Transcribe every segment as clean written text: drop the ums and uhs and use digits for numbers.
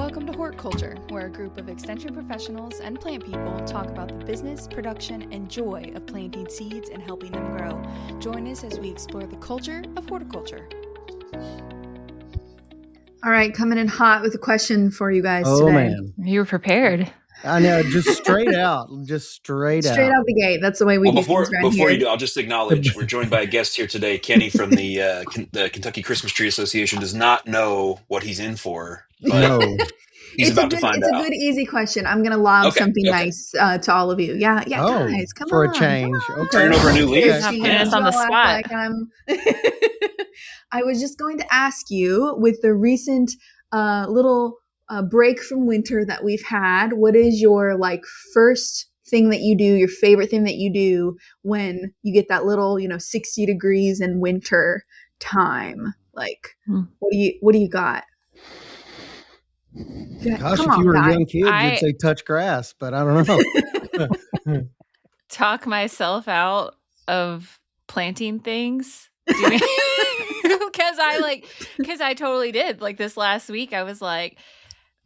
Welcome to Hort Culture, where a group of extension professionals and plant people talk about the business, production, and joy of planting seeds and helping them grow. Join us as we explore the culture of horticulture. All right, coming in hot with a question for you guys today. Man. You were prepared. I know, just straight out. Straight out the gate. That's the way we do things around Before here. you do, I'll just acknowledge we're joined by a guest here today. Kenny from the Kentucky Christmas Tree Association does not know what he's in for. No. He's about to find out. It's a good, easy question. I'm going to lob something nice to all of you. Yeah, guys, come for on. a change. Okay. Turn over a new leaf. Not putting us on the spot. I was just going to ask you, with the recent little break from winter that we've had, what is your first thing that you do, your favorite thing that you do when you get that little 60 degrees in winter time? What do you got? Gosh, if you were a young kid, you'd say touch grass, but I don't know. Talk myself out of planting things. Because I totally did. This last week, I was like,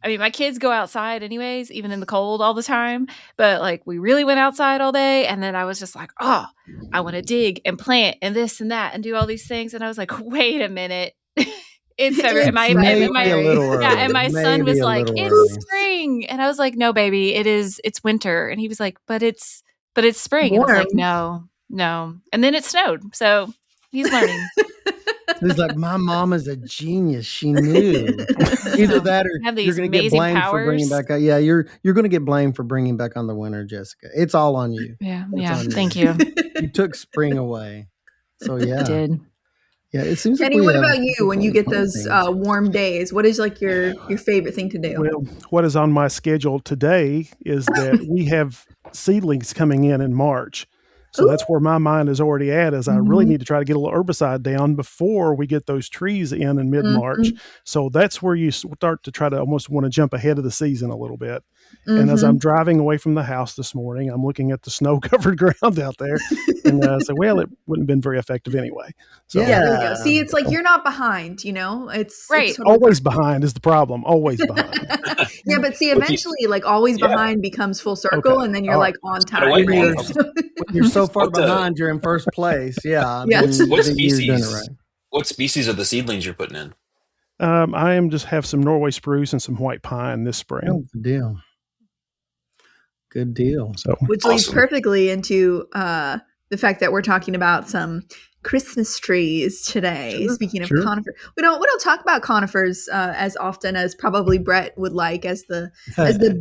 my kids go outside anyways, even in the cold all the time. But we really went outside all day. And then I was just like, oh, I want to dig and plant and this and that and do all these things. And I was like, wait a minute. It's February. And my son was like, it's spring. And I was like, no, baby, it's winter. And he was like, but it's spring. And I was like, no. And then it snowed. So he's learning. He's like, my mom is a genius. She knew. Either that or you're going to get blamed for bringing back. Yeah, you're going to get blamed for bringing back on the winter, Jessica. It's all on you. Yeah. Thank you. You took spring away. So yeah. I did. Yeah, it seems Kenny, what about you when you get those warm days? What is your favorite thing to do? Well, what is on my schedule today is that we have seedlings coming in March. So that's where my mind is already at, is I really need to try to get a little herbicide down before we get those trees in mid-March. So that's where you start to try to almost want to jump ahead of the season a little bit. And as I'm driving away from the house this morning, I'm looking at the snow-covered ground out there and I say, well, it wouldn't have been very effective anyway. So, yeah, there you go. See, it's like you're not behind, It's right. It's always behind is the problem. Always behind. Yeah, but see, eventually, always behind becomes full circle, and then you're on time. When you're so far behind, you're in first place. Yeah. What species of the seedlings you're putting in? I am just have some Norway spruce and some white pine this spring. Oh, good deal. So, which leads perfectly into the fact that we're talking about some Christmas trees today. Speaking of conifers, we don't talk about conifers as often as probably Brett would like, as the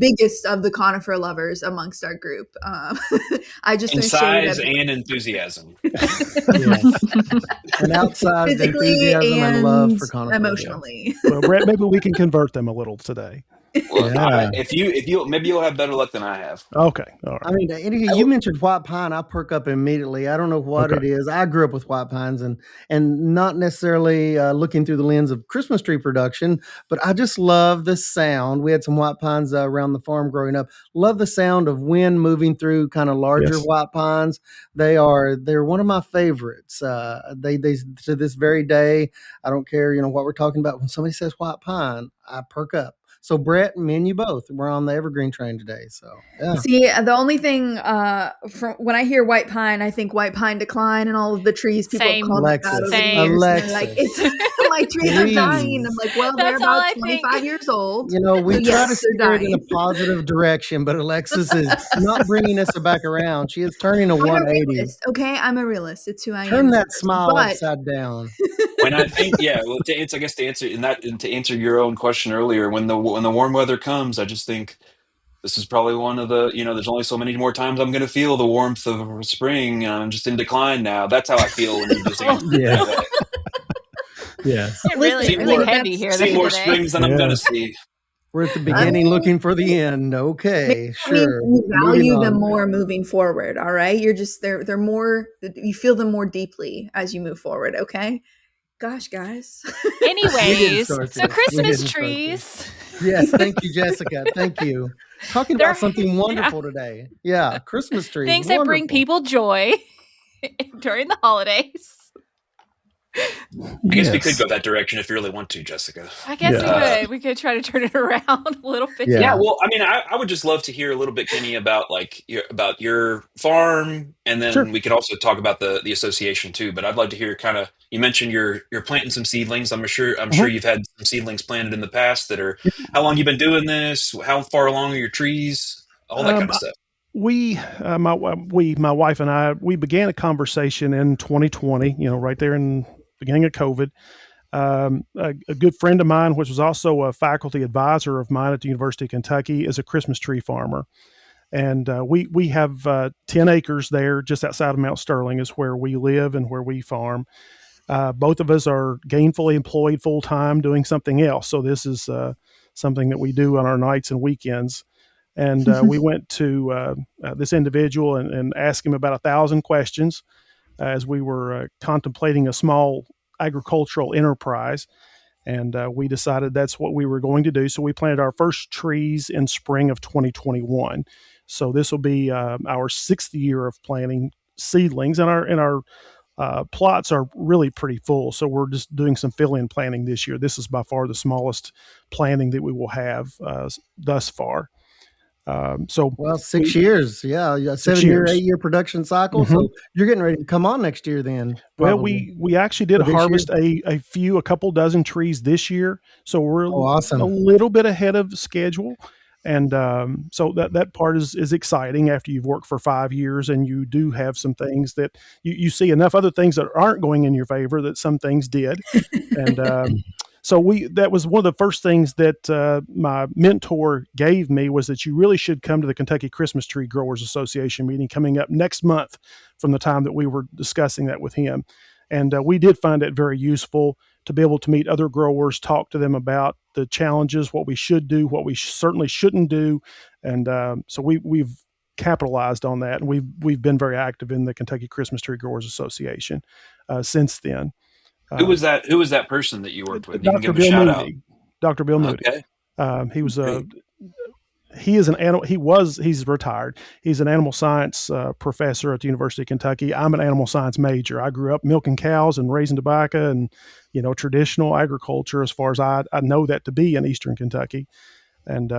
biggest of the conifer lovers amongst our group. I just in size and enthusiasm, and outside physically and love for conifers, emotionally. Well, Brett, maybe we can convert them a little today. Well, if you maybe you'll have better luck than I have. Okay, all right. You mentioned white pine. I perk up immediately. I don't know what it is. I grew up with white pines and not necessarily looking through the lens of Christmas tree production, but I just love the sound. We had some white pines around the farm growing up. Love the sound of wind moving through kind of larger white pines. They're one of my favorites. They to this very day, I don't care what we're talking about. When somebody says white pine, I perk up. So Brett, me and you both, we're on the evergreen train today. So yeah. See, the only thing from when I hear white pine, I think white pine decline and all of the trees people have called out over the years. It's like trees are dying. I'm like, well, they're about 25 years old. We try to steer it in a positive direction, but Alexis is not bringing us back around. She is turning a 180. Okay, I'm a realist. It's who I am. Turn that smile upside down. When I think, to answer your own question earlier, when the warm weather comes, I just think this is probably one of the, there's only so many more times I'm going to feel the warmth of spring. I'm just in decline now. That's how I feel when you just Yes. Really heavy here. See more springs than I'm going to see. We're at the beginning looking for the end. Okay, sure. You value them more moving forward. All right. You're just, they're more, you feel them more deeply as you move forward. Okay. Gosh, guys. Anyways, so Christmas trees. Yes, thank you, Jessica. Thank you. Talking about something wonderful today. Yeah, Christmas trees. Things that bring people joy during the holidays. I guess we could Yes. go that direction if you really want to, Jessica. I guess we Yeah. could. We could try to turn it around a little bit. Yeah, Yeah. well, I mean, I would just love to hear a little bit, Kenny, about like about your farm, and Sure. then we could also talk about the association too. But I'd like to hear kind of, you mentioned you're planting some seedlings. I'm sure Mhm. you've had some seedlings planted in the past that are, how long you been doing this? How far along are your trees? All that kind Um, of stuff. my wife and I, we began a conversation in 2020, right there in beginning of COVID. A good friend of mine, which was also a faculty advisor of mine at the University of Kentucky, is a Christmas tree farmer. And we have 10 acres there just outside of Mount Sterling is where we live and where we farm. Both of us are gainfully employed full time doing something else. So this is something that we do on our nights and weekends. And we went to this individual and asked him about 1,000 questions as we were contemplating a small agricultural enterprise. And we decided that's what we were going to do. So we planted our first trees in spring of 2021. So this will be our 6th year of planting seedlings, and our plots are really pretty full. So we're just doing some fill-in planting this year. This is by far the smallest planting that we will have thus far. So Well, 6 we years. Yeah. 7-year, years. 8-year production cycle. Mhm. So you're getting ready to come on next year then, Well, probably. we actually did Or this year. harvest a couple dozen trees this year, so we're Oh, a awesome. little bit ahead of schedule, and so that part is exciting after you've worked for 5 years and you do have some things that you see enough other things that aren't going in your favor that some things did, and so that was one of the first things that my mentor gave me was that you really should come to the Kentucky Christmas Tree Growers Association meeting coming up next month from the time that we were discussing that with him. And we did find it very useful to be able to meet other growers, talk to them about the challenges, what we should do, what we certainly shouldn't do. And so we've capitalized on that. And we've been very active in the Kentucky Christmas Tree Growers Association since then. Who Uh, was that? Who was that person that you worked with? You can Dr. give a Bill shout out. Moody. Dr. Bill Moody. Okay, He was great. he is an animal. He's retired. He's an animal science professor at the University of Kentucky. I'm an animal science major. I grew up milking cows and raising tobacco and, traditional agriculture as far as I know that to be in Eastern Kentucky. And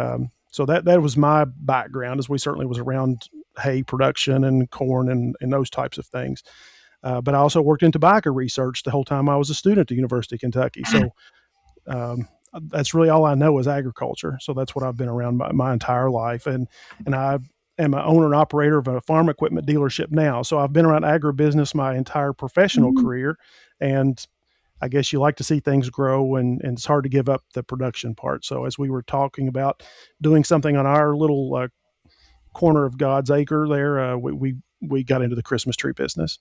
so that was my background, as we certainly was around hay production and corn and those types of things. But I also worked in tobacco research the whole time I was a student at the University of Kentucky. So that's really all I know is agriculture. So that's what I've been around my entire life. And I am an owner and operator of a farm equipment dealership now. So I've been around agribusiness my entire professional career. And I guess you like to see things grow, and it's hard to give up the production part. So as we were talking about doing something on our little corner of God's acre there, we got into the Christmas tree business.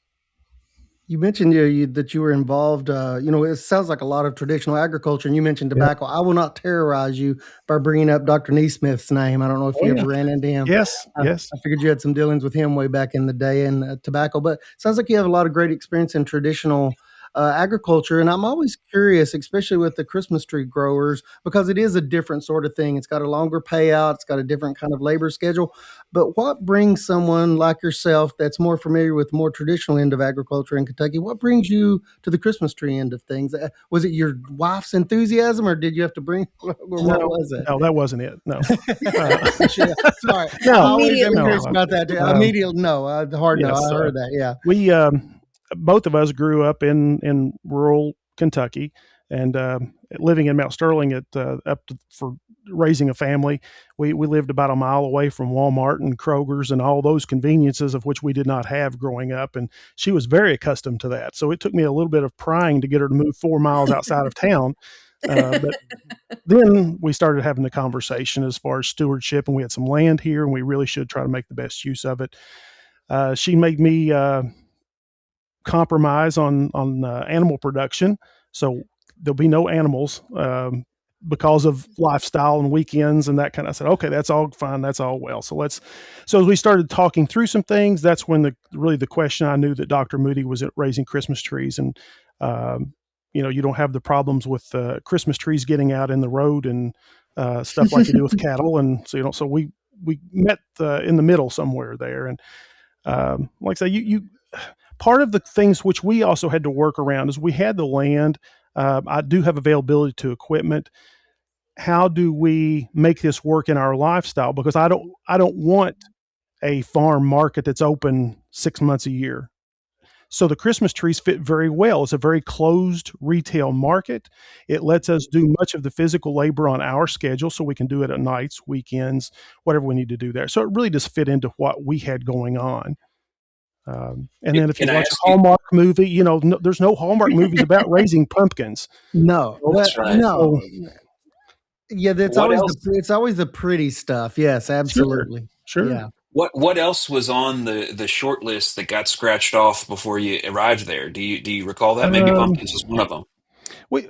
You mentioned that you were involved. It sounds like a lot of traditional agriculture, and you mentioned Yeah. tobacco. I will not terrorize you by bringing up Dr. Neesmith's name. I don't know if Oh, you yeah. ever ran into him. Yes. Yes. I figured you had some dealings with him way back in the day in tobacco, but it sounds like you have a lot of great experience in traditional agriculture. And I'm always curious, especially with the Christmas tree growers, because it is a different sort of thing. It's got a longer payout, it's got a different kind of labor schedule. But what brings someone like yourself that's more familiar with the more traditional end of agriculture in Kentucky, what brings you to the Christmas tree end of things? Was it your wife's enthusiasm, or did you have to bring, or what was it? No, that wasn't it. No. Sorry. I No. always am Immediately. curious about that too. Immediately, no. Hard no. Yes, I heard that. Yeah. we both of us grew up in rural Kentucky, and living in Mount Sterling for raising a family. We lived about a mile away from Walmart and Kroger's and all those conveniences of which we did not have growing up, and she was very accustomed to that. So it took me a little bit of prying to get her to move 4 miles outside of town. But then we started having the conversation as far as stewardship, and we had some land here, and we really should try to make the best use of it. She made me compromise on animal production, so there'll be no animals because of lifestyle and weekends and that kind of. I said, okay, that's all fine, that's all well. So as we started talking through some things, that's when the question, I knew that Dr. Moody was raising Christmas trees, and you don't have the problems with Christmas trees getting out in the road and stuff like you do with cattle, and so we met in the middle somewhere there. And like I say, you part of the things which we also had to work around is we had the land. I do have availability to equipment. How do we make this work in our lifestyle? Because I don't want a farm market that's open 6 months a year. So the Christmas trees fit very well. It's a very closed retail market. It lets us do much of the physical labor on our schedule, so we can do it at nights, weekends, whatever we need to do there. So it really does fit into what we had going on. And then if you Can I watch a ask you? Hallmark movie, there's no Hallmark movies about raising pumpkins. No, That's right. no. Yeah, What else? it's always the pretty stuff. Yes, absolutely. Sure. Yeah. What else was on the short list that got scratched off before you arrived there? Do you recall that? Maybe pumpkins is one of them. We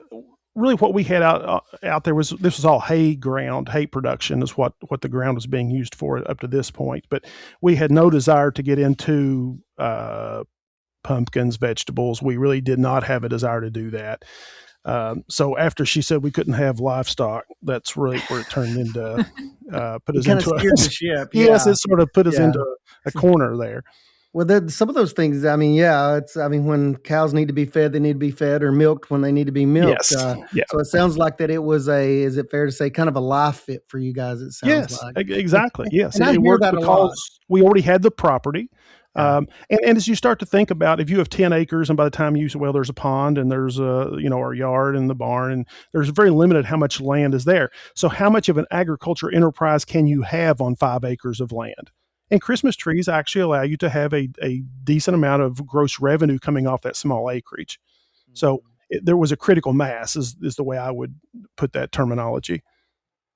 really what we had out there was this was all hay ground. Hay production is what the ground was being used for up to this point. But we had no desire to get into pumpkins, vegetables. We really did not have a desire to do that. So after she said we couldn't have livestock, that's really where it turned into put us Kind of into steered the ship. yes, Yeah. it sort of put us Yeah. into a corner there. Well, some of those things, I mean, when cows need to be fed, they need to be fed, or milked when they need to be milked. Yes. Yeah. So it sounds like that it was is it fair to say, kind of a life fit for you guys, it sounds Yes, like. exactly. Yes. And I It hear worked that a lot. because we already had the property. Yeah. And as you start to think about, if you have 10 acres and by the time you say, well, there's a pond and there's our yard and the barn, and there's very limited how much land is there. So how much of an agriculture enterprise can you have on 5 acres of land? And Christmas trees actually allow you to have a decent amount of gross revenue coming off that small acreage. So there was a critical mass is the way I would put that terminology.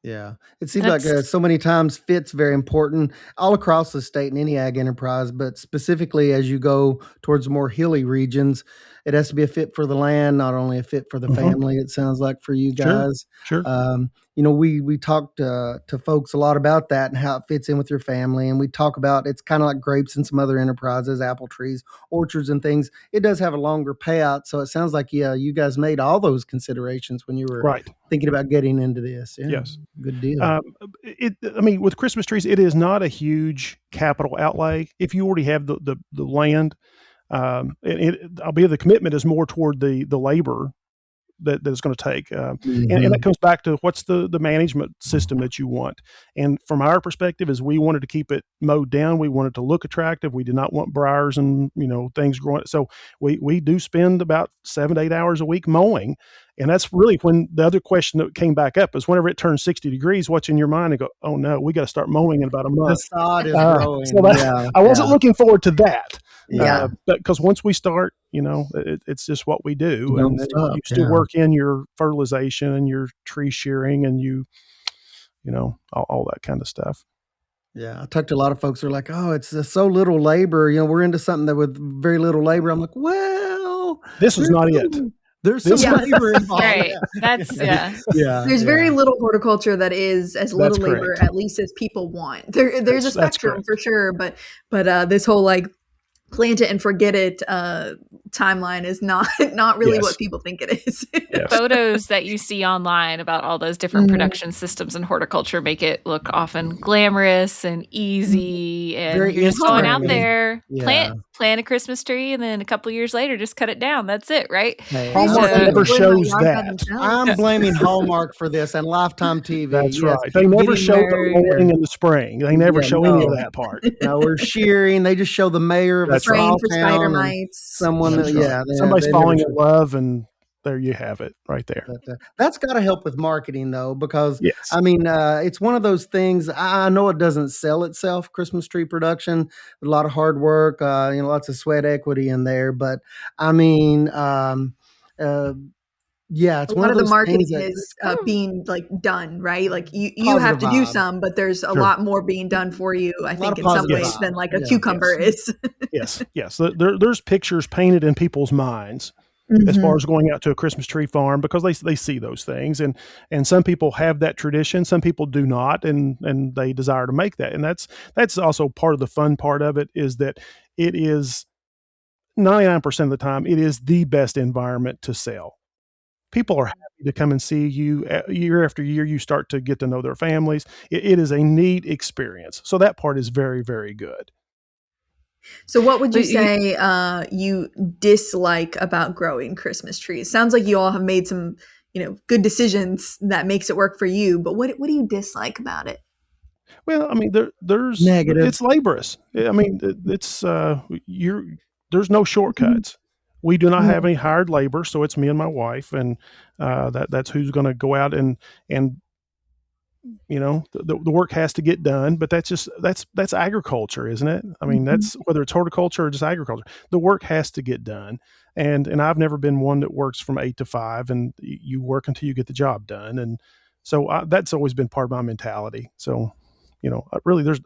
Yeah. It seems like so many times fit's very important all across the state in any ag enterprise, but specifically as you go towards more hilly regions, it has to be a fit for the land, not only a fit for the family, it sounds like for you guys. Sure. We talked to folks a lot about that and how it fits in with your family. And we talk about it's kind of like grapes and some other enterprises, apple trees, orchards and things. It does have a longer payout. So it sounds like, you guys made all those considerations when you were Right. thinking about getting into this. Yeah. Yes. Good deal. With Christmas trees, it is not a huge capital outlay. If you already have the land, the commitment is more toward the labor that it's going to take. And that comes back to what's the management system that you want. And from our perspective is we wanted to keep it mowed down. We wanted to look attractive. We did not want briars and, things growing. So we do spend about 7 to 8 hours a week mowing. And that's really when the other question that came back up is whenever it turns 60 degrees, what's in your mind and go, oh no, we got to start mowing in about a month. The sod is growing. So I wasn't looking forward to that. Yeah. Because once we start, it's just what we do. Don't And stop, you still work in your fertilization and your tree shearing and all that kind of stuff. Yeah. I talked to a lot of folks who are like, oh, it's so little labor. We're into something that with very little labor. I'm like, well, this is not it. There's some labor involved. Right. That's There's very little horticulture that is as little labor, correct. at least as people want. There's a spectrum for sure, but this whole plant it and forget it timeline is not really what people think it is. Yes. Photos that you see online about all those different production systems in horticulture make it look often glamorous and easy, and Very you're just going out Instagram-y. there, Yeah. plant a Christmas tree, and then a couple years later just cut it down. That's it, right? Hey, Hallmark So- never shows Yard by that. themselves. I'm blaming Hallmark for this and Lifetime TV. That's Yes. right. They never Getting show the married mowing in the spring. They never Yeah, show any no. of that part. No, we're shearing. They just show the mayor of a That's Praying small for town spider and mites. someone That's that, right. Somebody's they falling never in show. love, and there you have it right there. But that's got to help with marketing, though, because Yes. it's one of those things. I know it doesn't sell itself. Christmas tree production, a lot of hard work, lots of sweat equity in there. But it's A one lot of the those marketing things that is being done, right? Like you Positive have to do vibe. some, but there's a Sure. lot more being done for you, I think, of in some positive ways vibe. than like a Yeah. cucumber is. Yes. There's pictures painted in people's minds as far as going out to a Christmas tree farm because they see those things, and some people have that tradition, some people do not, and they desire to make that, and that's also part of the fun part of it is that it is 99% of the time it is the best environment to sell. People are happy to come and see you year after year. You start to get to know their families. It is a neat experience. So that part is very, very good. So what would you But you, say you dislike about growing Christmas trees? Sounds like you all have made some, good decisions that makes it work for you, but what do you dislike about it? Well, I mean, Negative. it's laborious. I mean, it's you're there's no Mhm. shortcuts. We do not have Mhm. any hired labor, so it's me and my wife, and that's who's going to go out and the work has to get done. But that's agriculture, isn't it? I mean, Mhm. that's whether it's horticulture or just agriculture. The work has to get done, and I've never been one that works from 8 to 5, and you work until you get the job done, and so that's always been part of my mentality. So really, there's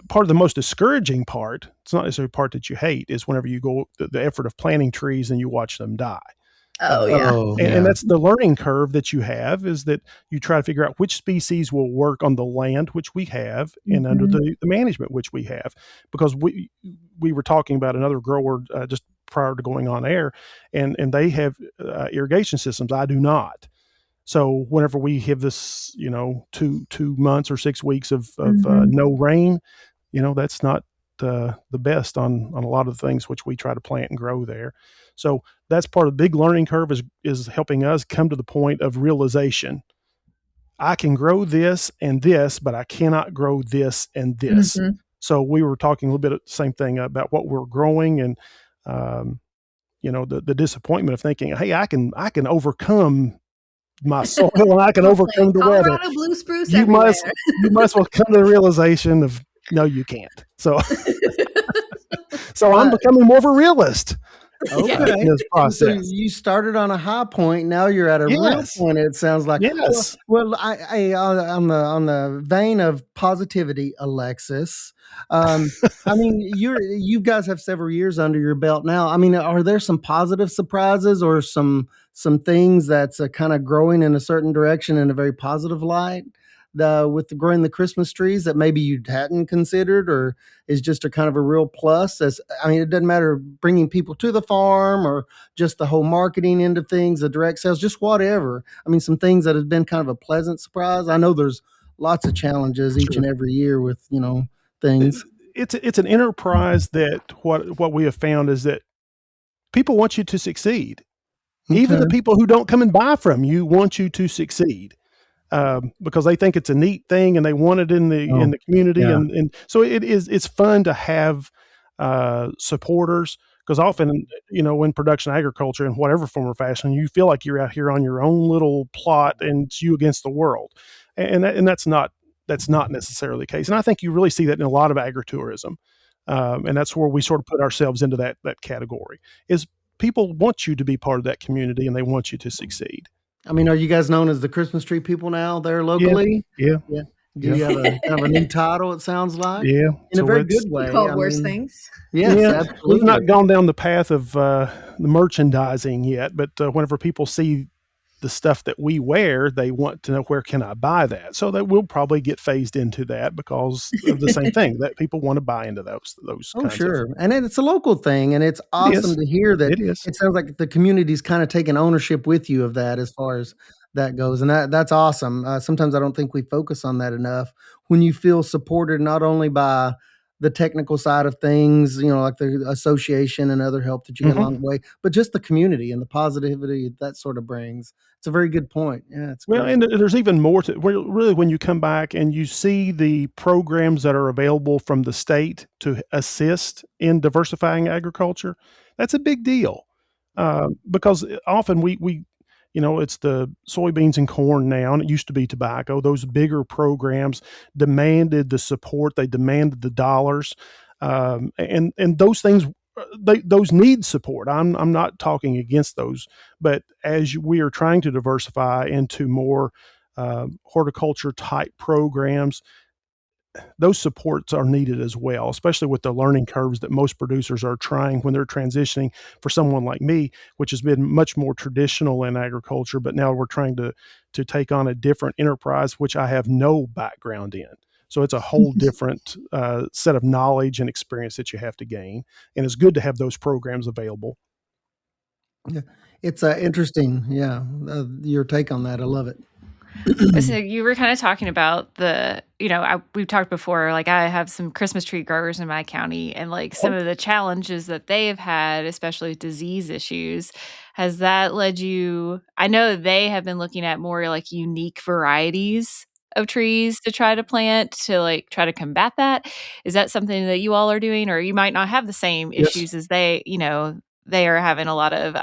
part of the most discouraging part. It's not necessarily a part that you hate. Is whenever you go the effort of planting trees and you watch them die. Oh, Uh, yeah. Oh, and yeah. that's the learning curve that you have, is that you try to figure out which species will work on the land which we have and under Mhm. the management which we have, because we were talking about another grower just prior to going on air, and they have irrigation systems. I do not. So whenever we have this, 2 months or 6 weeks of Mhm. no rain, that's not the best on a lot of the things which we try to plant and grow there. So that's part of the big learning curve, is helping us come to the point of realization. I can grow this and this, but I cannot grow this and this. Mhm. So we were talking a little bit of the same thing about what we're growing, and um, the disappointment of thinking, hey, I can overcome my soil and I can I'll plant overcome the weather. Colorado blue spruce You everywhere. must you must well come to the realization of, no, you can't. So I'm Well, becoming more of a realist Yeah. okay. in this And so process. you started on a high point. Now you're at a real Yes, point. It sounds like. Well, yes. well. On the vein of positivity, Alexis. I mean, you guys have several years under your belt now. I mean, are there some positive surprises or some things that's kind of growing in a certain direction in a very positive light? With the growing the Christmas trees that maybe you hadn't considered, or is just a kind of a real plus. As I mean, it doesn't matter bringing people to the farm or just the whole marketing end of things, the direct sales, just whatever. I mean, some things that have been kind of a pleasant surprise. I know there's lots of challenges each Sure. and every year with things. It's an enterprise that what we have found is that people want you to succeed. Even the Okay, people who don't come and buy from you want you to succeed. Because they think it's a neat thing and they want it in oh the community, yeah, and so it's fun to have supporters, because often, in production agriculture in whatever form or fashion, you feel like you're out here on your own little plot and it's you against the world, and that's not necessarily the case. And I think you really see that in a lot of agritourism, and that's where we sort of put ourselves into that category. Is people want you to be part of that community and they want you to succeed. I mean, are you guys known as the Christmas tree people now there Yeah, locally? yeah, Yeah. Do yeah, you have a kind of a new title? It sounds like, yeah. in a So very good it's Be way. called I worse mean, things. yes, Yeah, we've absolutely. not gone down the path of the merchandising yet, but whenever people see the stuff that we wear, they want to know, where can I buy that? So that we'll probably get phased into that because of the same thing, that people want to buy into those Oh, kinds of. sure, and it's a local thing, and it's It awesome is. to hear that It is. it sounds like the community's kinda taking ownership with you of that as far as that goes, and that's awesome. Sometimes I don't think we focus on that enough. When you feel supported not only by the technical side of things, like the association and other help that you get Mhm. along the way, but just the community and the positivity that sort of brings. It's a very good point. Yeah, it's Well, great. and there's even more to, really, when you come back and you see the programs that are available from the state to assist in diversifying agriculture. That's a big deal, because often it's the soybeans and corn now, and it used to be tobacco. Those bigger programs demanded the support, they demanded the dollars, and those things. Those need support. I'm not talking against those, but as we are trying to diversify into more horticulture type programs, those supports are needed as well, especially with the learning curves that most producers are trying when they're transitioning. For someone like me, which has been much more traditional in agriculture, but now we're trying to take on a different enterprise, which I have no background in. So it's a whole different set of knowledge and experience that you have to gain, and it's good to have those programs available. Yeah. It's, interesting, yeah, your take on that, I love it. So you were kind of talking about we've talked before, like I have some Christmas tree growers in my county, and like some of the challenges that they've had, especially disease issues. Has that led you? I know they have been looking at more like unique varieties of trees to try to plant to like try to combat that. Is that something that you all are doing, or you might not have the same Yes, issues as they are having a lot of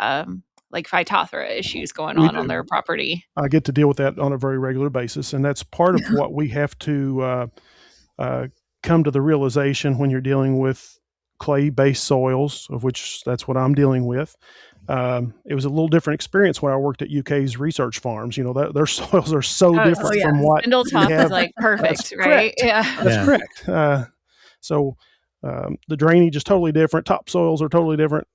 like Phytophthora issues going we on do. their property? I get to deal with that on a very regular basis, and that's part of what we have to come to the realization when you're dealing with clay-based soils, of which that's what I'm dealing with. It was a little different experience when I worked at UK's research farms. Their soils are so Oh, different yeah. from what we Spindletop is have. like That's perfect, right? correct. Yeah. That's Yeah. correct. So the drainage is totally different. Topsoils are totally different.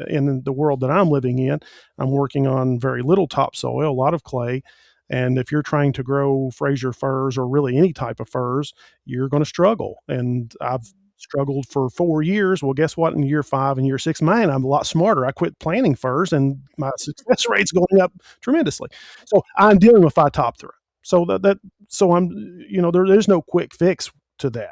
In the world that I'm living in, I'm working on very little topsoil, a lot of clay. And if you're trying to grow Fraser firs or really any type of firs, you're going to struggle. And I've struggled for 4 years. Well, guess what? In year 5 and year 6, man, I'm a lot smarter. I quit planting firs, and my success rate's going up tremendously. So I'm dealing with Phytophthora. So I'm, there's no quick fix to that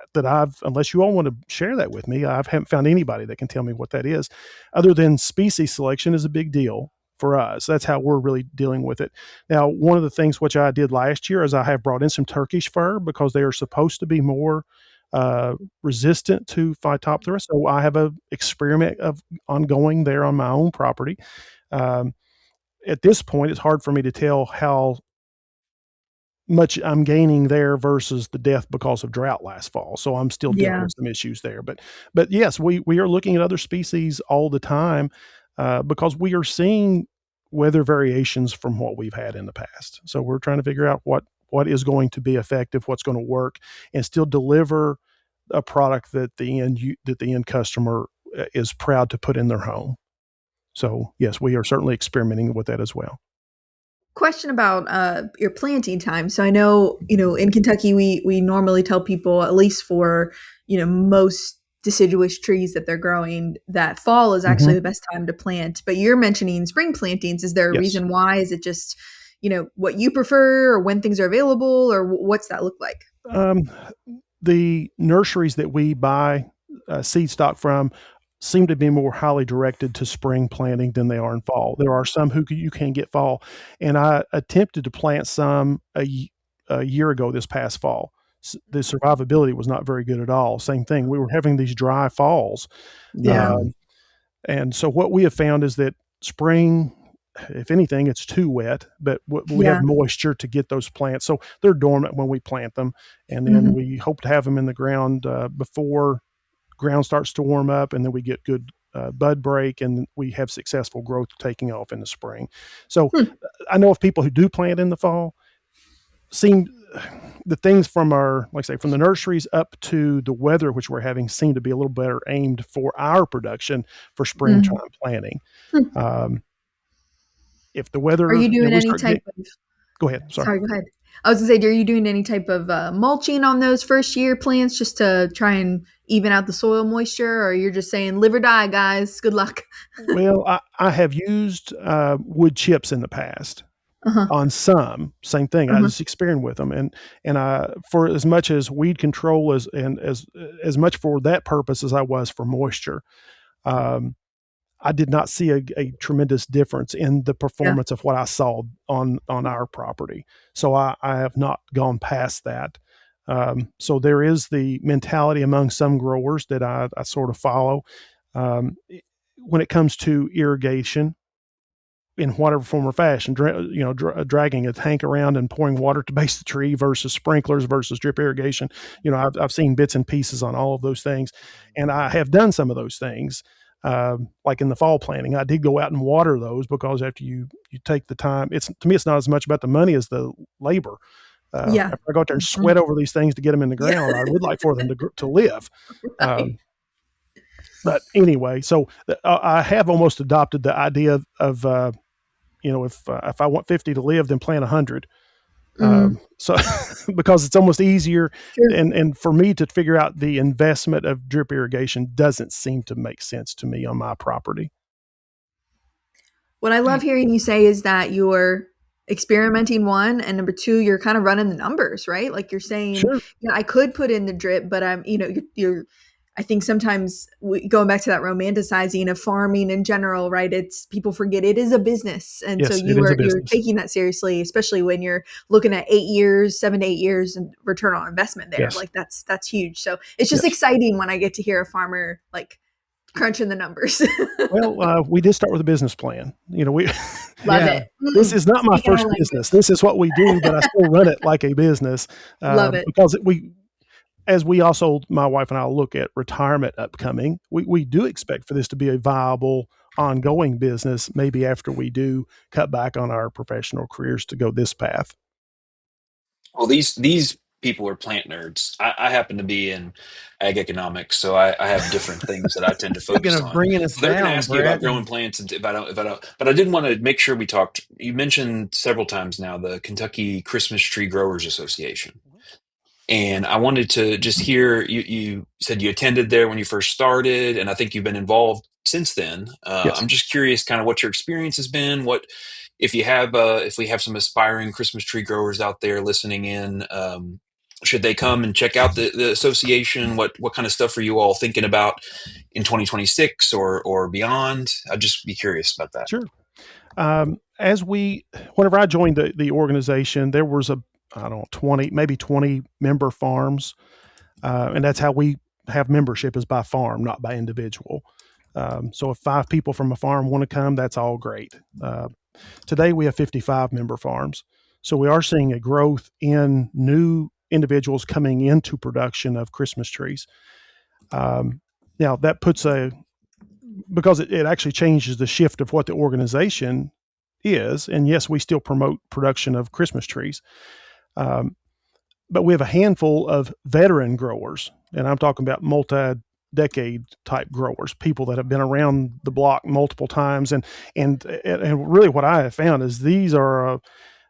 unless you all want to share that with me. I haven't found anybody that can tell me what that is, other than species selection is a big deal for us. That's how we're really dealing with it. Now, one of the things which I did last year is I have brought in some Turkish fir because they are supposed to be more resistant to Phytophthora. So I have a experiment of ongoing there on my own property. At this point, it's hard for me to tell how much I'm gaining there versus the death because of drought last fall. So I'm still dealing Yeah. with some issues there. But yes, we are looking at other species all the time because we are seeing weather variations from what we've had in the past. So we're trying to figure out what is going to be effective, what's going to work, and still deliver a product that the end customer is proud to put in their home. So yes, we are certainly experimenting with that as well. Question about your planting time. So I know, in Kentucky, we normally tell people, at least for, most deciduous trees that they're growing, that fall is actually the best time to plant. But you're mentioning spring plantings. Is there a Yes. reason why? Is it just, what you prefer, or when things are available, or what's that look like? The nurseries that we buy seed stock from seem to be more highly directed to spring planting than they are in fall. There are some who you can get fall, and I attempted to plant some a year ago this past fall. The survivability was not very good at all. Same thing. We were having these dry falls. Yeah. And so what we have found is that spring, if anything, it's too wet, but we have Yeah. moisture to get those plants. So they're dormant when we plant them. And then we hope to have them in the ground before ground starts to warm up, and then we get good bud break, and we have successful growth taking off in the spring. So I know of people who do plant in the fall. Seem the things from from the nurseries up to the weather which we're having seem to be a little better aimed for our production for springtime planting. If the weather, Are you doing we any start type of? go ahead. Sorry. Go ahead. I was gonna say, are you doing any type of mulching on those first year plants just to try and even out the soil moisture, or you're just saying live or die, guys? Good luck. Well, I have used wood chips in the past on some. Same thing. I just experimented with them, and I, for as much as weed control as much for that purpose as I was for moisture. I did not see a tremendous difference in the performance of what I saw on our property. So I have not gone past that. So there is the mentality among some growers that I sort of follow. When it comes to irrigation, in whatever form or fashion, dragging a tank around and pouring water to base the tree versus sprinklers versus drip irrigation. I've seen bits and pieces on all of those things, and I have done some of those things. Like in the fall planting, I did go out and water those because after you take the time, to me, it's not as much about the money as the labor. After I go out there and sweat over these things to get them in the ground, I would like for them to live. Right. But anyway, so I have almost adopted the idea of if I want 50 to live, then plant 100. So because it's almost easier, and for me to figure out the investment of drip irrigation doesn't seem to make sense to me on my property. What I love hearing you say is that you're experimenting, one, and number two, you're kind of running the numbers, right? Like you're saying, Sure. yeah, I could put in the drip, but I'm, you're I think sometimes going back to that romanticizing of farming in general, right? It's people forget it is a business, and so Yes, it is a you're business. taking that seriously, especially when you're looking at 8 years, 7 to 8 years, and return on investment there. Yes. Like that's huge. So it's just Yes. exciting when I get to hear a farmer like crunching the numbers. Well, we did start with a business plan. We Love Yeah. it. this is not my Speaking our first language. business. This is what we do, but I still run it like a business Love it. because as we also, my wife and I, look at retirement upcoming, we do expect for this to be a viable, ongoing business, maybe after we do cut back on our professional careers to go this path. Well, these people are plant nerds. I happen to be in ag economics, so I have different things that I tend to Speaking focus of on. bringing us So they're going to down, ask me about Brett. growing plants, and if I don't, but I did want to make sure we talked. You mentioned several times now the Kentucky Christmas Tree Growers Association. And I wanted to just hear you said you attended there when you first started, and I think you've been involved since then. Yes. I'm just curious, kind of what your experience has been. What if we have some aspiring Christmas tree growers out there listening in? Should they come and check out the association? What kind of stuff are you all thinking about in 2026 or beyond? I'd just be curious about that. Sure. Whenever I joined the organization, there was I don't know, 20, maybe 20 member farms. And that's how we have membership, is by farm, not by individual. So if 5 people from a farm want to come, that's all great. Today we have 55 member farms. So we are seeing a growth in new individuals coming into production of Christmas trees. Now that because it actually changes the shift of what the organization is. And yes, we still promote production of Christmas trees. But we have a handful of veteran growers, and I'm talking about multi-decade type growers, people that have been around the block multiple times. And really what I have found is these are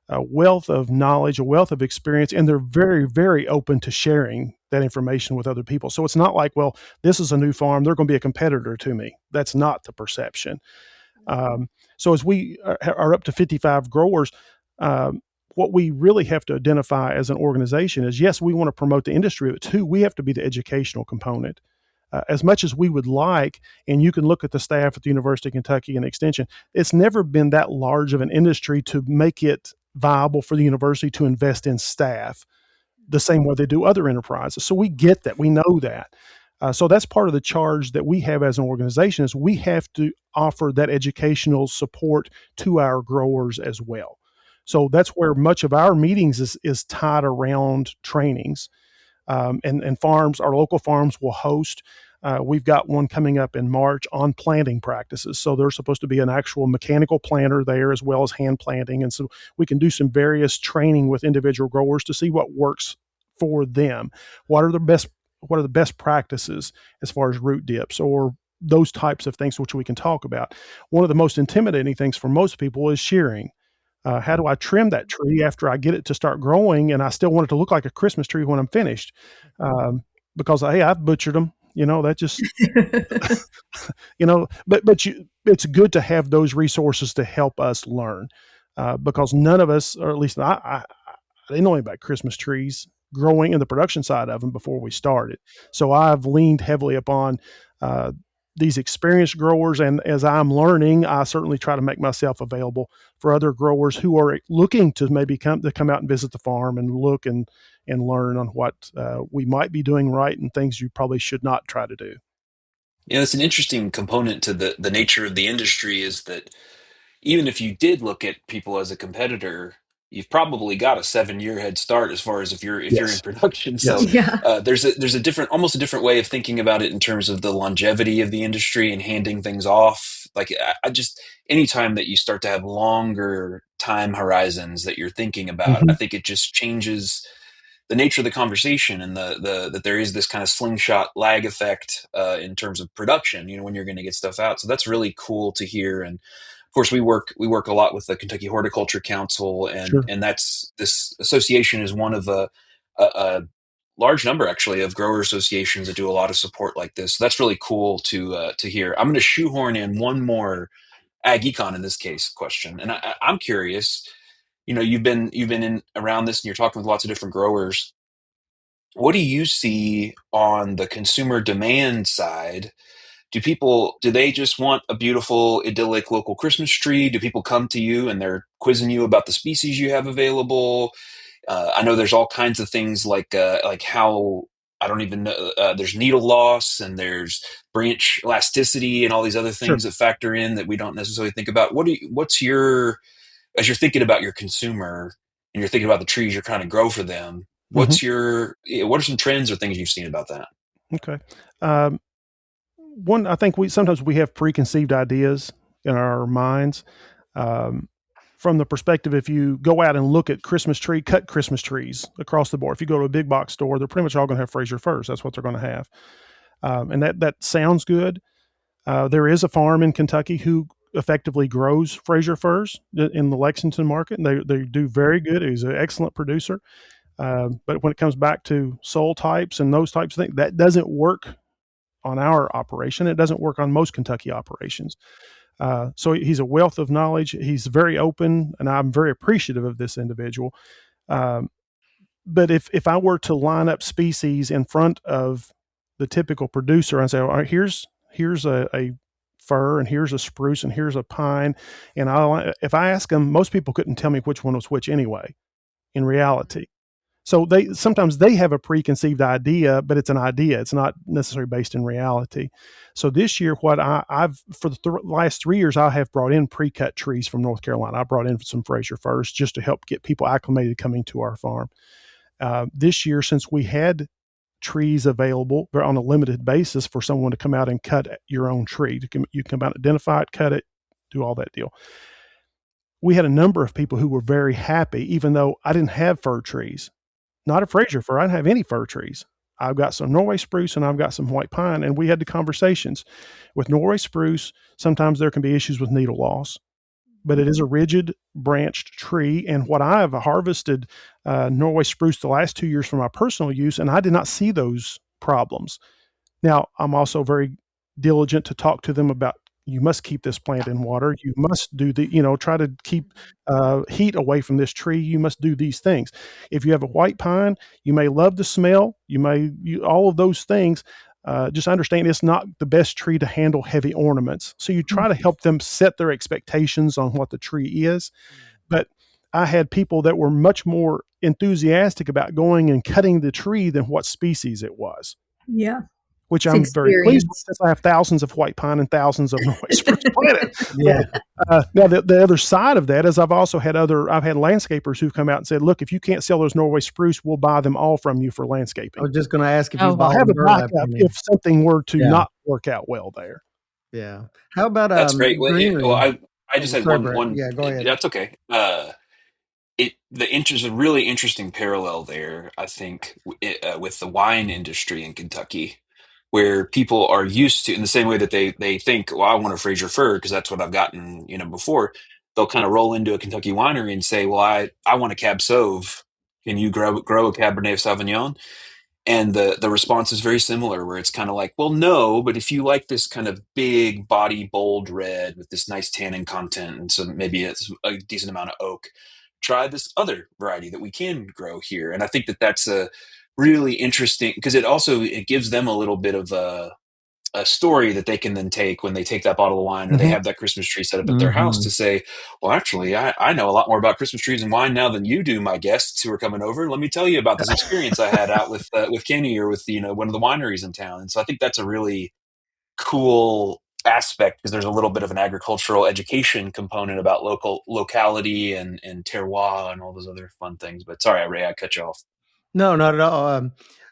a wealth of knowledge, a wealth of experience, and they're very, very open to sharing that information with other people. So it's not like, well, this is a new farm, they're going to be a competitor to me. That's not the perception. So as we are up to 55 growers, what we really have to identify as an organization is, yes, we want to promote the industry, but two, we have to be the educational component. As much as we would like, and you can look at the staff at the University of Kentucky and Extension, it's never been that large of an industry to make it viable for the university to invest in staff the same way they do other enterprises. So we get that. We know that. So that's part of the charge that we have as an organization, is we have to offer that educational support to our growers as well. So that's where much of our meetings is tied around trainings. And farms, our local farms will host. We've got one coming up in March on planting practices. So there's supposed to be an actual mechanical planter there as well as hand planting. And so we can do some various training with individual growers to see what works for them. What are the best practices as far as root dips or those types of things, which we can talk about. One of the most intimidating things for most people is shearing. How do I trim that tree after I get it to start growing, and I still want it to look like a Christmas tree when I'm finished? Because hey, I've butchered them. That just but it's good to have those resources to help us learn, because none of us, or at least I didn't know anything about Christmas trees growing in the production side of them before we started. So I've leaned heavily upon these experienced growers, and as I'm learning, I certainly try to make myself available for other growers who are looking to maybe come out and visit the farm and look and learn on what we might be doing right and things you probably should not try to do. It's an interesting component to the nature of the industry, is that even if you did look at people as a competitor, you've probably got a 7-year head start as far as if you're in Yes. production. So Yes. Yeah. there's a different, almost a different way of thinking about it in terms of the longevity of the industry and handing things off. Like I just, anytime that you start to have longer time horizons that you're thinking about, I Mm-hmm. think it just changes the nature of the conversation, and the that there is this kind of slingshot lag effect in terms of production, when you're going to get stuff out. So that's really cool to hear. And of course, we work a lot with the Kentucky Horticulture Council, and Sure. this association is one of a large number, actually, of grower associations that do a lot of support like this. So that's really cool to hear. I'm going to shoehorn in one more ag econ, in this case, question, and I'm curious. you've been in around this, and you're talking with lots of different growers. What do you see on the consumer demand side? Do they just want a beautiful, idyllic local Christmas tree? Do people come to you and they're quizzing you about the species you have available? I know there's all kinds of things like how I don't even know. There's needle loss and there's branch elasticity and all these other Sure. things that factor in that we don't necessarily think about. What's your as you're thinking about your consumer and you're thinking about the trees you're trying to grow for them? What are some trends or things you've seen about that? Okay. Um, One, I think sometimes we have preconceived ideas in our minds. Um, from the perspective, if you go out and look at cut Christmas trees across the board, if you go to a big box store, they're pretty much all going to have Fraser firs. That's what they're going to have. And that sounds good. There is a farm in Kentucky who effectively grows Fraser firs in the Lexington market, and they do very good. He's an excellent producer. But when it comes back to soil types and those types of things, that doesn't work on our operation. It doesn't work on most Kentucky operations. So he's a wealth of knowledge. He's very open, and I'm very appreciative of this individual. But if I were to line up species in front of the typical producer and say, all right, here's a fir, and here's a spruce, and here's a pine, and if I ask them, most people couldn't tell me which one was which anyway, in reality. So sometimes they have a preconceived idea, but it's an idea. It's not necessarily based in reality. So this year, what I've for the last 3 years, I have brought in pre-cut trees from North Carolina. I brought in some Fraser firs just to help get people acclimated coming to our farm. This year, since we had trees available on a limited basis for someone to come out and cut your own tree, you come out, identify it, cut it, do all that deal. We had a number of people who were very happy, even though I didn't have fir trees. Not a Fraser fir. I didn't have any fir trees. I've got some Norway spruce and I've got some white pine. And we had the conversations. With Norway spruce, sometimes there can be issues with needle loss, but it is a rigid branched tree. And what I have harvested Norway spruce the last 2 years for my personal use, and I did not see those problems. Now, I'm also very diligent to talk to them about, you must keep this plant in water. You must do try to keep heat away from this tree. You must do these things. If you have a white pine, you may love the smell. All of those things. Just understand it's not the best tree to handle heavy ornaments. So you try to help them set their expectations on what the tree is. But I had people that were much more enthusiastic about going and cutting the tree than what species it was. Yeah. Which I'm very pleased with, since I have thousands of white pine and thousands of Norway spruce planted. Yeah. Now the other side of that is I've had landscapers who've come out and said, look, if you can't sell those Norway spruce, we'll buy them all from you for landscaping. I was just going to ask if you I'll have a backup if something were to not work out well there. Yeah. How about that's great. greenery? Well, I just had one. Yeah, go ahead. That's okay. There's a really interesting parallel there, I think, with the wine industry in Kentucky, where people are used to, in the same way that they think, well, I want a Fraser fir because that's what I've gotten, before. They'll kind of roll into a Kentucky winery and say, well, I want a Cab Sauv. Can you grow a Cabernet Sauvignon? And the response is very similar, where it's kind of like, well, no, but if you like this kind of big body, bold red with this nice tannin content, and so maybe it's a decent amount of oak, try this other variety that we can grow here. And I think that that's a really interesting, because it gives them a little bit of a story that they can then take when they take that bottle of wine, or they have that Christmas tree set up at their house, to say, well, actually, I know a lot more about Christmas trees and wine now than you do, my guests who are coming over. Let me tell you about this experience I had out with Kenney, or with one of the wineries in town. And so I think that's a really cool aspect, because there's a little bit of an agricultural education component about locality and terroir and all those other fun things. But sorry, Ray, I cut you off. No, not at all.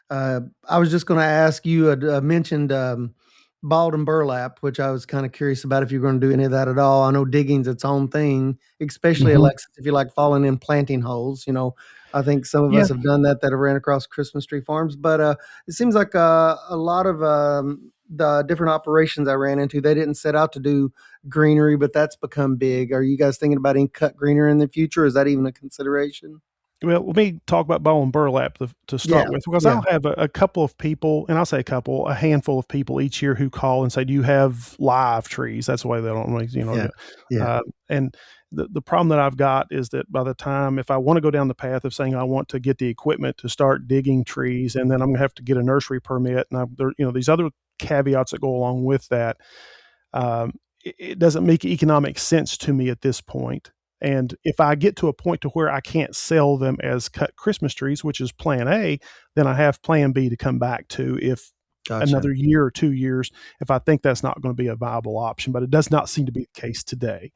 I was just going to ask, you had mentioned balled and burlap, which I was kind of curious about if you're going to do any of that at all. I know digging's its own thing, especially Alexis, if you like falling in planting holes. I think some of us have done that have ran across Christmas tree farms, but it seems like a lot of the different operations I ran into, they didn't set out to do greenery, but that's become big. Are you guys thinking about any cut greenery in the future? Is that even a consideration? Well, let me talk about ball and burlap to start with, because I'll have a couple of people, and I'll say a handful of people each year who call and say, do you have live trees? That's the way they don't really, and the problem that I've got is that by the time, if I want to go down the path of saying I want to get the equipment to start digging trees, and then I'm going to have to get a nursery permit, and there, these other caveats that go along with that, it doesn't make economic sense to me at this point. And if I get to a point to where I can't sell them as cut Christmas trees, which is plan A, then I have plan B to come back to if another year or 2 years, if I think that's not going to be a viable option. But it does not seem to be the case today.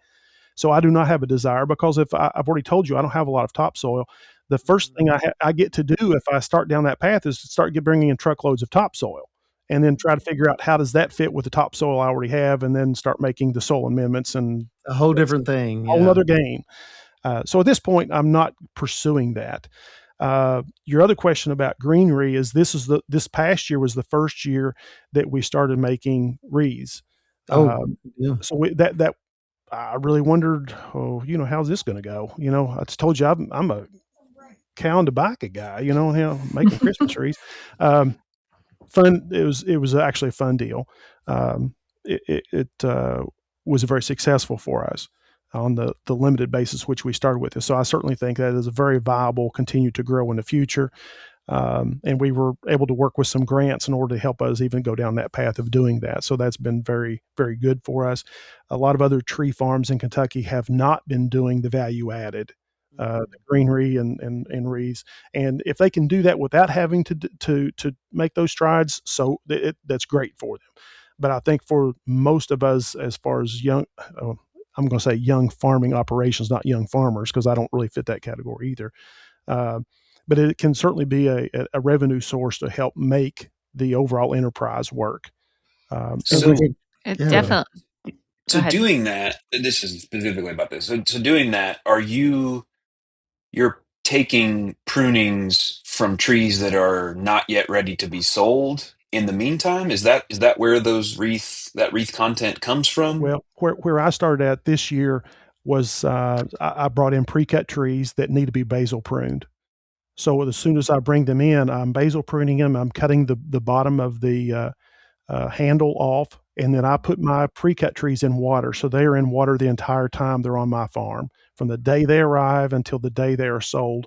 So I do not have a desire, because if I've already told you I don't have a lot of topsoil. The first thing I get to do if I start down that path is to start bringing in truckloads of topsoil, and then try to figure out how does that fit with the topsoil I already have, and then start making the soil amendments, and a whole different thing. A whole other game. So at this point, I'm not pursuing that. Your other question about greenery is this past year was the first year that we started making wreaths. So that I really wondered, how's this going to go? I just told you I'm a cow and tobacco guy, making Christmas trees. Fun. It was actually a fun deal. It was very successful for us on the limited basis which we started with. So I certainly think that is a very viable, continue to grow in the future. And we were able to work with some grants in order to help us even go down that path of doing that. So that's been very, very good for us. A lot of other tree farms in Kentucky have not been doing the value added, the greenery and wreaths. And if they can do that without having to make those strides, so that's great for them. But I think for most of us, as far as young, I'm going to say young farming operations, not young farmers, because I don't really fit that category either. But it can certainly be a revenue source to help make the overall enterprise work. Definitely. So doing that, this is specifically about this. So doing that, you're taking prunings from trees that are not yet ready to be sold in the meantime? Is that where that wreath content comes from? Well, where I started at this year was I brought in pre-cut trees that need to be basal pruned. So as soon as I bring them in, I'm basal pruning them. I'm cutting the bottom of the handle off, and then I put my pre-cut trees in water. So they are in water the entire time they're on my farm, from the day they arrive until the day they are sold,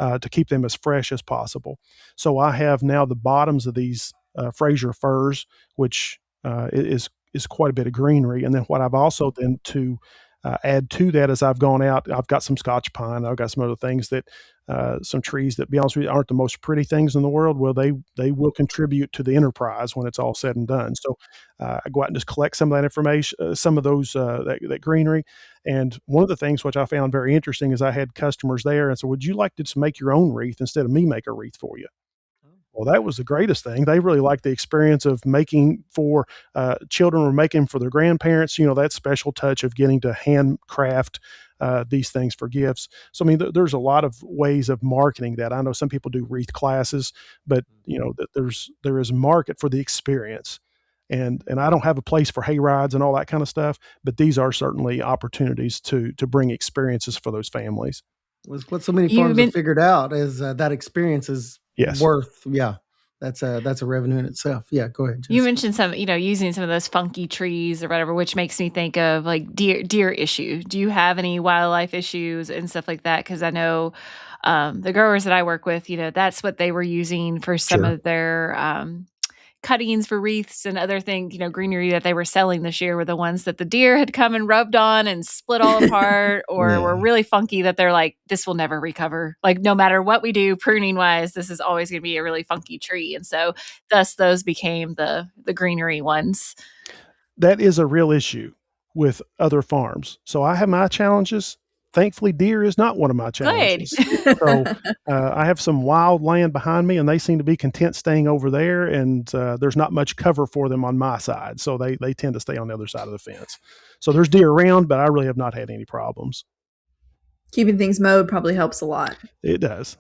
to keep them as fresh as possible. So I have now the bottoms of these Fraser firs, which is quite a bit of greenery. And then what I've also then to add to that as I've gone out, I've got some Scotch pine. I've got some other things that some trees that, be honest with you, aren't the most pretty things in the world. Well, they will contribute to the enterprise when it's all said and done. So I go out and just collect some of that information, some of those that greenery. And one of the things which I found very interesting is I had customers there and said, "Would you like to make your own wreath instead of me make a wreath for you?" Well, that was the greatest thing. They really liked the experience of making for children, or making for their grandparents, that special touch of getting to handcraft these things for gifts. So, I mean, there's a lot of ways of marketing that. I know some people do wreath classes, but that there is a market for the experience. And I don't have a place for hay rides and all that kind of stuff, but these are certainly opportunities to bring experiences for those families. What so many farms have figured out is that experience is worth, that's a revenue in itself. Yeah, go ahead, Jessica. You mentioned some, using some of those funky trees or whatever, which makes me think of like deer issue. Do you have any wildlife issues and stuff like that? Because I know the growers that I work with, that's what they were using for some of their cuttings for wreaths and other things, greenery that they were selling this year were the ones that the deer had come and rubbed on and split all apart, or were really funky that they're like, this will never recover. Like, no matter what we do pruning wise, this is always going to be a really funky tree. And so thus those became the greenery ones. That is a real issue with other farms. So I have my challenges. Thankfully, deer is not one of my challenges. So I have some wild land behind me, and they seem to be content staying over there. And there's not much cover for them on my side, so they tend to stay on the other side of the fence. So there's deer around, but I really have not had any problems. Keeping things mowed probably helps a lot. It does.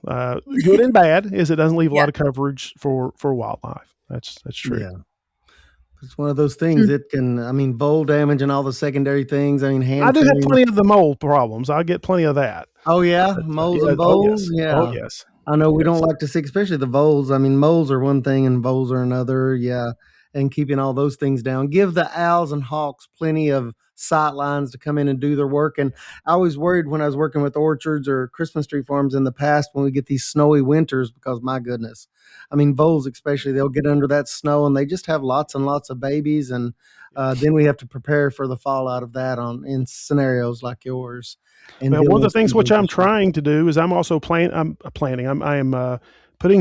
Good and bad is it doesn't leave a lot of coverage for wildlife. That's true. Yeah. It's one of those things that can, vole damage and all the secondary things. I do have plenty of the mole problems. I get plenty of that. Oh, yeah? Moles and voles? Yeah. Oh, yes. I know we don't like to see, especially the voles. Moles are one thing and voles are another. Yeah. And keeping all those things down. Give the owls and hawks plenty of sight lines to come in and do their work. And I was worried when I was working with orchards or Christmas tree farms in the past when we get these snowy winters, because my goodness, I mean, voles especially, they'll get under that snow and they just have lots and lots of babies. And then we have to prepare for the fallout of that in scenarios like yours. And Well, one of the dealing with things some which of I'm those issues. trying to do is I'm also putting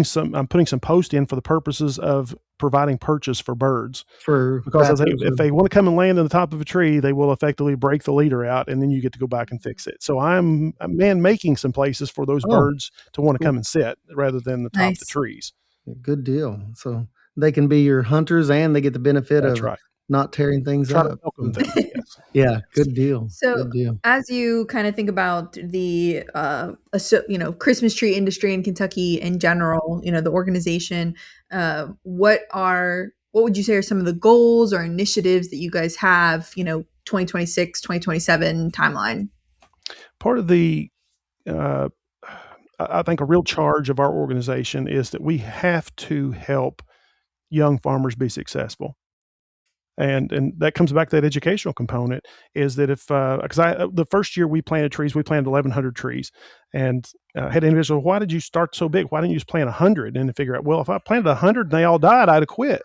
some post in for the purposes of providing purchase for birds. For Because raptors if or- they want to come and land on the top of a tree, they will effectively break the leader out, and then you get to go back and fix it. So I'm making some places for those Oh, birds to want to cool. come and sit rather than the top of the Nice. trees. Good deal. So they can be your hunters and they get the benefit That's of right. not tearing things Try to up. welcome So, them. Yes. yeah, good deal. So, Good deal. as you kind of think about the, Christmas tree industry in Kentucky in general, the organization, what would you say are some of the goals or initiatives that you guys have, 2026, 2027 timeline? Part of the I think a real charge of our organization is that we have to help young farmers be successful. And that comes back to that educational component, is that if because the first year we planted trees, we planted 1,100 trees, and had individuals, why did you start so big? Why didn't you just plant 100? And to figure out, well, if I planted 100 and they all died, I'd have quit.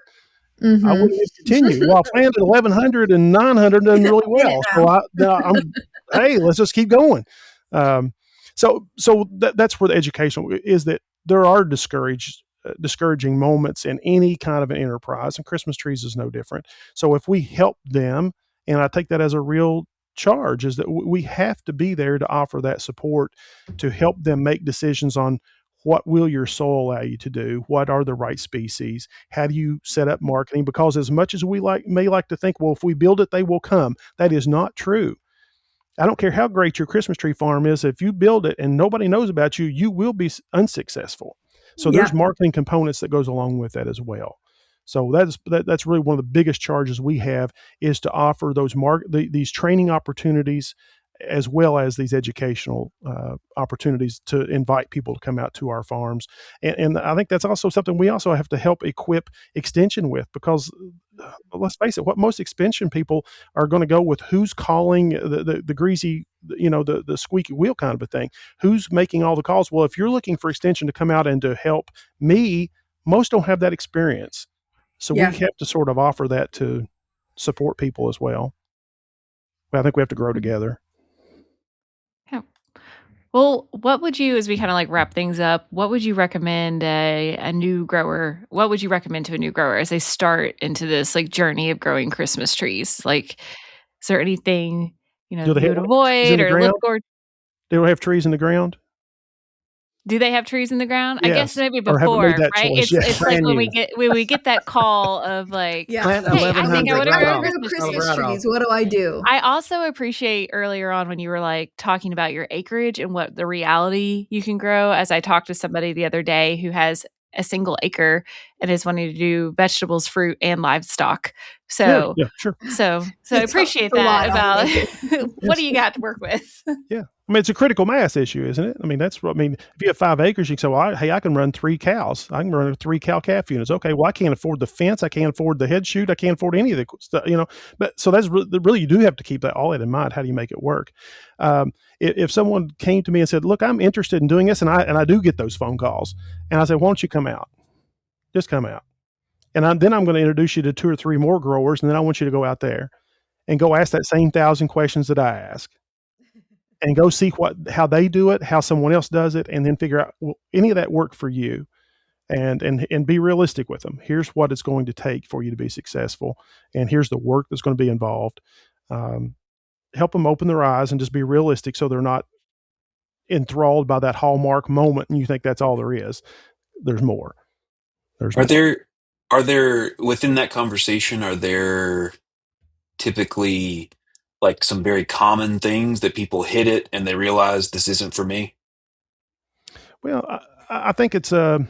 I Mm-hmm. wouldn't have continued. Well, I planted 1,100 and 900 done really well. Hey, let's just keep going. So that's where the educational is, that there are discouraging moments in any kind of an enterprise, and Christmas trees is no different. So if we help them, and I take that as a real charge, is that we have to be there to offer that support to help them make decisions on what will your soil allow you to do, what are the right species, how do you set up marketing, because as much as we may like to think, well, if we build it, they will come, that is not true. I don't care how great your Christmas tree farm is, if you build it and nobody knows about you, you will be unsuccessful. So Yeah. there's marketing components that goes along with that as well. So that's really one of the biggest charges we have, is to offer these training opportunities, as well as these educational opportunities to invite people to come out to our farms. And I think that's also something we also have to help equip extension with, because let's face it, what most extension people are going to go with, who's calling the greasy, the squeaky wheel kind of a thing, who's making all the calls. Well, if you're looking for extension to come out and to help me, most don't have that experience. So Yeah. we have to sort of offer that to support people as well. But I think we have to grow together. Yeah. Well, what would you, as we kind of like wrap things up, what would you recommend a new grower? What would you recommend to a new grower as they start into this like journey of growing Christmas trees? Like, is there anything, Do they you have would trees in avoid the or ground? look for? They don't have trees in the ground? Do they have trees in the ground? I guess Yes. maybe Or haven't made before, that right? choice yet. It's like Brand when new. we get that call of like, Yeah. Plant hey, I think I 1,100 want to right grow a off. Christmas tree. Christmas Right off. trees. What do I do? I also appreciate earlier on when you were like talking about your acreage and what the reality you can grow. As I talked to somebody the other day who has a single acre and is wanting to do vegetables, fruit, and livestock. So, Yeah, sure. so I appreciate It's a lot that on about an what do you got to work with? Yeah. I mean, it's a critical mass issue, isn't it? I mean, if you have 5 acres, you can say, well, I can run 3 cows. I can run 3 cow-calf units. Okay, well, I can't afford the fence. I can't afford the head chute. I can't afford any of the stuff, But so that's really, you do have to keep all that in mind. How do you make it work? If someone came to me and said, look, I'm interested in doing this, and I do get those phone calls, and I say, why don't you come out? Just come out. And then I'm going to introduce you to 2 or 3 more growers, and then I want you to go out there and go ask that same 1,000 questions that I ask, and go see how they do it, how someone else does it, and then figure out, will any of that work for you, and be realistic with them. Here's what it's going to take for you to be successful, and here's the work that's going to be involved. Help them open their eyes and just be realistic, so they're not enthralled by that hallmark moment and you think that's all there is. There's more. Are there within that conversation, are there typically like some very common things that people hit it and they realize this isn't for me? Well, I think it's the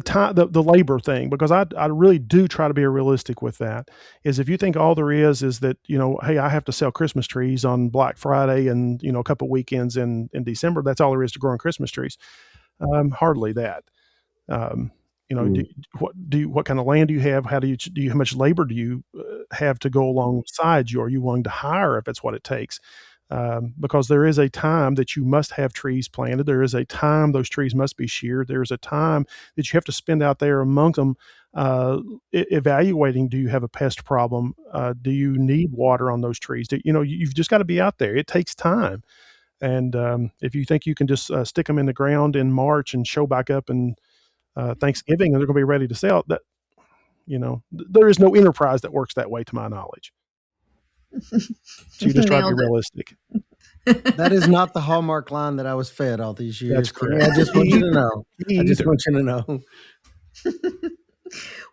time, the labor thing, because I really do try to be realistic with that. Is if you think all there is that, hey, I have to sell Christmas trees on Black Friday and, a couple of weekends in December, that's all there is to growing Christmas trees. Hardly that. what kind of land do you have? How much labor do you have to go alongside you? Are you willing to hire if that's what it takes? Because there is a time that you must have trees planted. There is a time those trees must be sheared. There is a time that you have to spend out there among them, evaluating, do you have a pest problem? Do you need water on those trees? You've just got to be out there. It takes time. And if you think you can just stick them in the ground in March and show back up in Thanksgiving and they're going to be ready to sell, there is no enterprise that works that way to my knowledge. So you just try to be realistic. That is not the Hallmark line that I was fed all these years. That's correct. I just want you to know.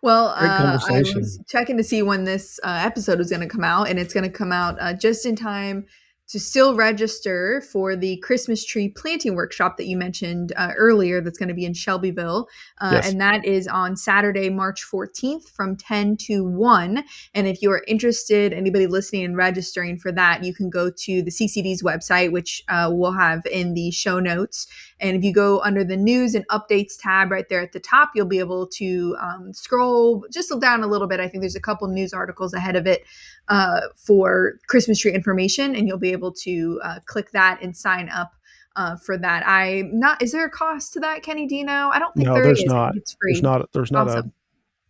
Well, I was checking to see when this episode was going to come out, and it's going to come out just in time to still register for the Christmas tree planting workshop that you mentioned earlier that's going to be in Shelbyville. Yes. And that is on Saturday, March 14th from 10 to 1. And if you are interested, anybody listening and registering for that, you can go to the CCD's website, which we'll have in the show notes. And if you go under the news and updates tab right there at the top, you'll be able to scroll just down a little bit. I think there's a couple news articles ahead of it for Christmas tree information, and you'll be able to click that and sign up for that. Is there a cost to that, Kenney? Do you know? I don't think no, there there's is. not. It's free. There's not Awesome.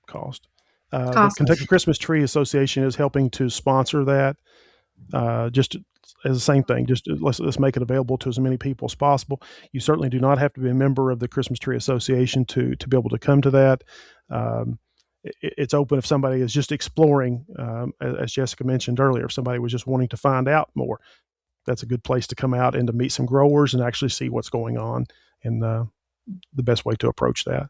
a cost. The Kentucky Christmas Tree Association is helping to sponsor that. Just as the same thing, just let's make it available to as many people as possible. You certainly do not have to be a member of the Christmas Tree Association to be able to come to that. It's open if somebody is just exploring, as Jessica mentioned earlier, if somebody was just wanting to find out more, that's a good place to come out and to meet some growers and actually see what's going on and the best way to approach that.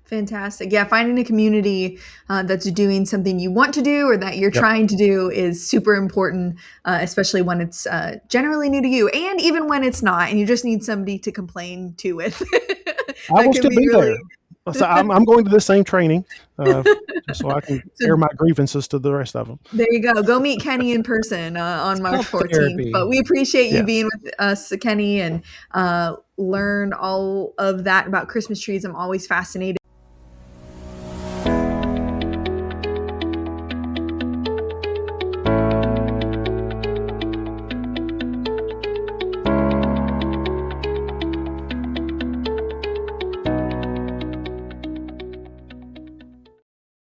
Fantastic. Yeah, finding a community that's doing something you want to do or that you're trying to do is super important, especially when it's generally new to you and even when it's not and you just need somebody to complain to with. I will still be there. So I'm going to the same training so I can air my grievances to the rest of them. There you go. Go meet Kenney in person on March 14th. But we appreciate you being with us, Kenney, and learn all of that about Christmas trees. I'm always fascinated